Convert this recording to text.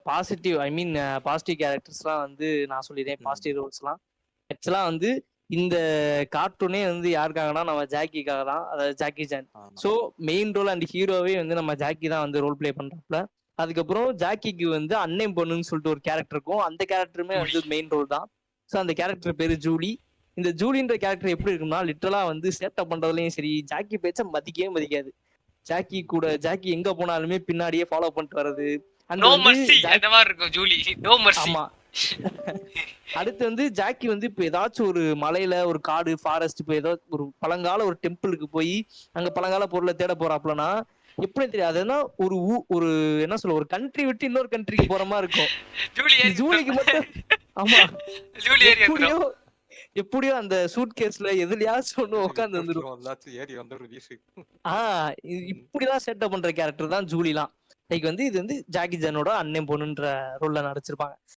Positive positive கேரக்டர்ஸ்லாம் வந்து நான் சொல்லிடுறேன். பாசிட்டிவ் ரோல்ஸ்லாம் ஆக்சுவலா வந்து இந்த கார்ட்டூனே வந்து யாருக்காகனா நம்ம ஜாக்கிக்காக தான், அதாவது Jackie Chan. So main role and ஹீரோவே வந்து நம்ம ஜாக்கி தான் வந்து ரோல் பிளே பண்றாப்ல. அதுக்கப்புறம் ஜாக்கிக்கு வந்து அண்ணன் பொண்ணுன்னு சொல்லிட்டு ஒரு கேரக்டர் இருக்கும். அந்த கேரக்டருமே வந்து மெயின் ரோல் தான். ஸோ அந்த கேரக்டர் பேரு ஜூலி. இந்த ஜூலின்ற கேரக்டர் எப்படி இருக்கும்னா லிட்டரலா வந்து சேட்டை பண்றதுலயும் சரி, ஜாக்கி பேச்ச மதிக்கவே மதிக்காது. ஜாக்கி எங்க போனாலுமே பின்னாடியே ஃபாலோ பண்ணிட்டு வர்றது. அண்ட் நோ வந்து மர்சி அந்த மாதிரி இருக்கும் ஜூலி. No mercy. ஆமா. அடுத்து வந்து ஜாக்கி வந்து இப்ப ஏதாச்சும் ஒரு மலையில ஒரு காடு ஃபாரஸ்ட் இப்ப ஏதோ ஒரு பழங்கால ஒரு டெம்பிளுக்கு போய் அங்க பழங்கால பொருளை தேட போறாப்லனா எப்படி தெரியாதுன்னா ஒரு என்ன சொல்ல ஒரு கண்ட்ரி விட்டு இன்னொரு கண்ட்ரிக்கு போற மாதிரி இருக்கும். ஜூலிக்கு மட்டும் ஆமா எப்படியோ அந்த சூட் கேஸ்ல எதுலயாச்சும் ஒண்ணு உட்காந்து வந்துடும். இப்படிதான் செட்டப் பண்ற கேரக்டர் தான் ஜூலிலாம். லைக் வந்து இது வந்து ஜாக்கி ஜானோட அண்ணன் பொண்ணுன்ற ரோல்ல நடிச்சிருப்பாங்க.